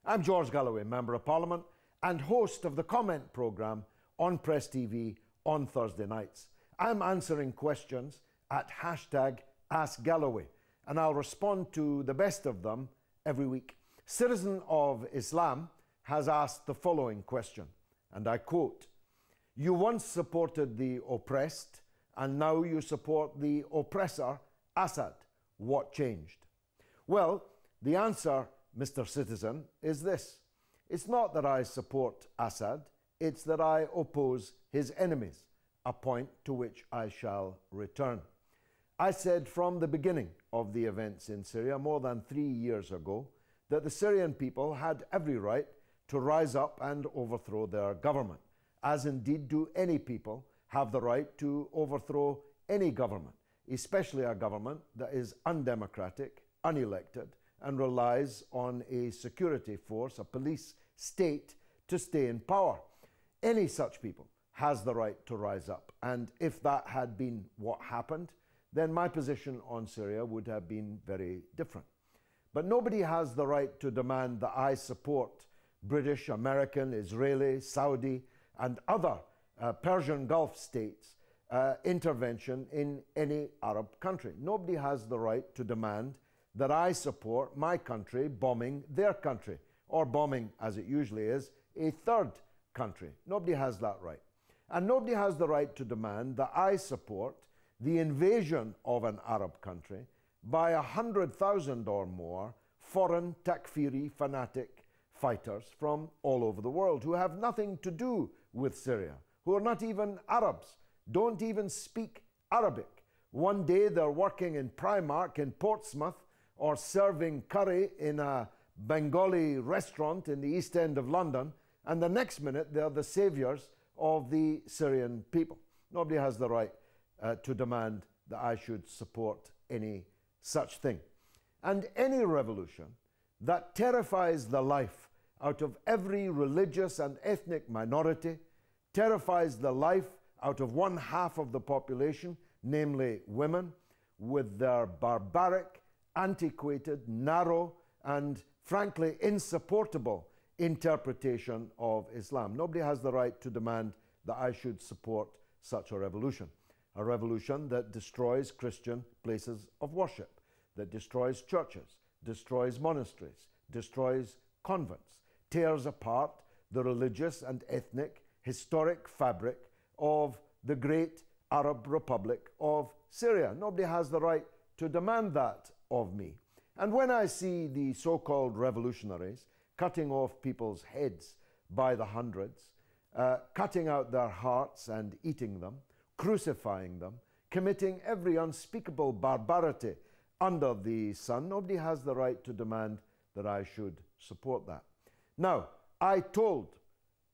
I'm George Galloway, Member of Parliament and host of the comment programme on Press TV on Thursday nights. I'm answering questions at #AskGalloway, and I'll respond to the best of them every week. Citizen of Islam has asked the following question, and I quote, "You once supported the oppressed and now you support the oppressor, Assad. What changed?" Well, the answer, Mr. Citizen, is this. It's not that I support Assad, it's that I oppose his enemies, a point to which I shall return. I said from the beginning of the events in Syria more than 3 years ago that the Syrian people had every right to rise up and overthrow their government, as indeed do any people have the right to overthrow any government, especially a government that is undemocratic, unelected, and relies on a security force, a police state, to stay in power. Any such people has the right to rise up, and if that had been what happened, then my position on Syria would have been very different. But nobody has the right to demand that I support British, American, Israeli, Saudi, and other Persian Gulf states' intervention in any Arab country. Nobody has the right to demand that I support my country bombing their country, or bombing, as it usually is, a third country. Nobody has that right. And nobody has the right to demand that I support the invasion of an Arab country by 100,000 or more foreign Takfiri fanatic fighters from all over the world who have nothing to do with Syria, who are not even Arabs, don't even speak Arabic. One day they're working in Primark in Portsmouth or serving curry in a Bengali restaurant in the East End of London, and the next minute they're the saviors of the Syrian people. Nobody has the right to demand that I should support any such thing. And any revolution that terrifies the life out of every religious and ethnic minority, terrifies the life out of 1/2 of the population, namely women, with their barbaric, antiquated, narrow, and frankly insupportable interpretation of Islam. Nobody has the right to demand that I should support such a revolution that destroys Christian places of worship, that destroys churches, destroys monasteries, destroys convents, tears apart the religious and ethnic historic fabric of the great Arab Republic of Syria. Nobody has the right to demand that of me. And when I see the so-called revolutionaries cutting off people's heads by the hundreds, cutting out their hearts and eating them, crucifying them, committing every unspeakable barbarity under the sun, nobody has the right to demand that I should support that. Now, I told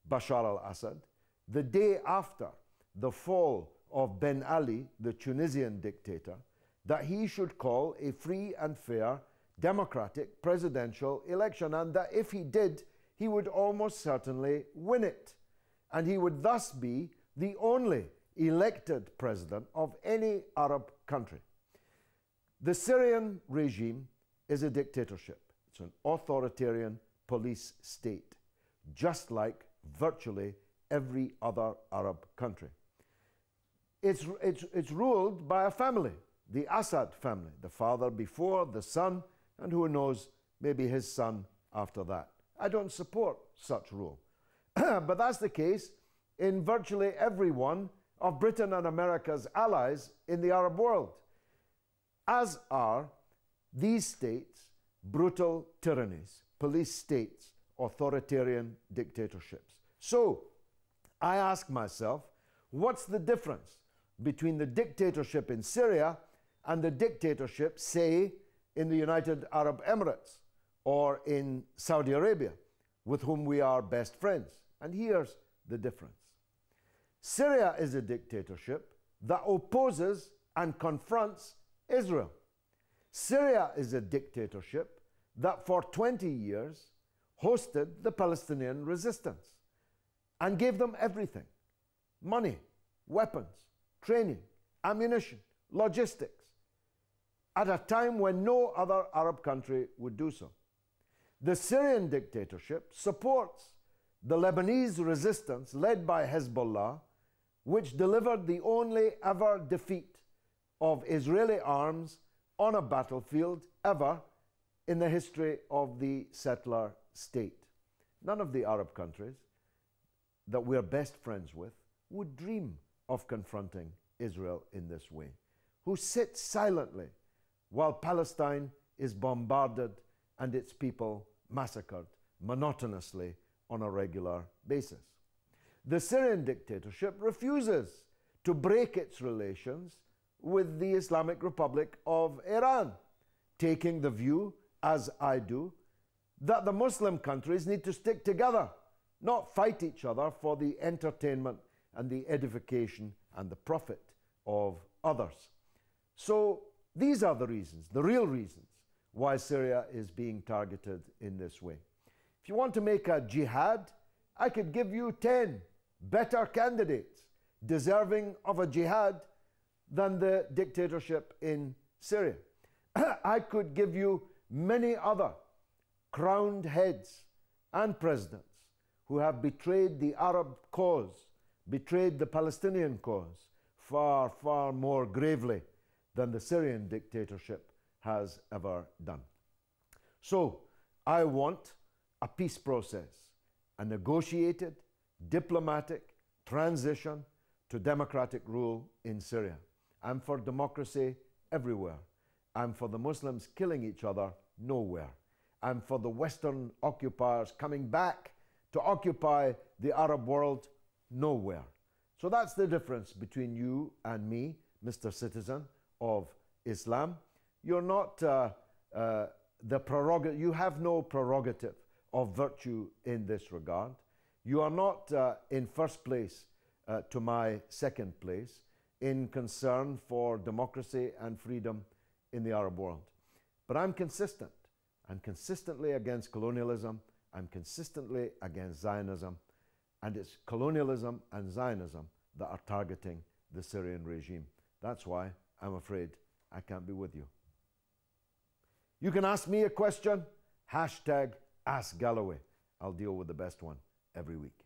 Bashar al-Assad the day after the fall of Ben Ali, the Tunisian dictator, that he should call a free and fair democratic presidential election, and that if he did, he would almost certainly win it. And he would thus be the only elected president of any Arab country. The Syrian regime is a dictatorship. It's an authoritarian police state, just like virtually every other Arab country. It's ruled by a family, the Assad family, the father before, the son, and who knows, maybe his son after that. I don't support such rule. But that's the case in virtually every one of Britain and America's allies in the Arab world, as are these states brutal tyrannies, police states, authoritarian dictatorships. So I ask myself, what's the difference between the dictatorship in Syria and the dictatorship, say, in the United Arab Emirates or in Saudi Arabia, with whom we are best friends? And here's the difference. Syria is a dictatorship that opposes and confronts Israel. Syria is a dictatorship that for 20 years hosted the Palestinian resistance and gave them everything: money, weapons, training, ammunition, logistics, at a time when no other Arab country would do so. The Syrian dictatorship supports the Lebanese resistance led by Hezbollah, which delivered the only ever defeat of Israeli arms on a battlefield ever in the history of the settler state. None of the Arab countries that we're best friends with would dream of confronting Israel in this way, who sit silently while Palestine is bombarded and its people massacred monotonously on a regular basis. The Syrian dictatorship refuses to break its relations with the Islamic Republic of Iran, taking the view, as I do, that the Muslim countries need to stick together, not fight each other for the entertainment and the edification and the profit of others. So these are the reasons, the real reasons, why Syria is being targeted in this way. If you want to make a jihad, I could give you 10 better candidates deserving of a jihad than the dictatorship in Syria. I could give you many other crowned heads and presidents who have betrayed the Arab cause, betrayed the Palestinian cause far, far more gravely than the Syrian dictatorship has ever done. So I want a peace process, a negotiated, diplomatic transition to democratic rule in Syria. I'm for democracy everywhere. I'm for the Muslims killing each other nowhere. I'm for the Western occupiers coming back to occupy the Arab world nowhere. So that's the difference between you and me, Mr. Citizen of Islam. You're not the prerogative, you have no prerogative of virtue in this regard. You are not in first place to my second place in concern for democracy and freedom in the Arab world. But I'm consistent. I'm consistently against colonialism. I'm consistently against Zionism. And it's colonialism and Zionism that are targeting the Syrian regime. That's why I'm afraid I can't be with you. You can ask me a question, #AskGalloway. I'll deal with the best one every week.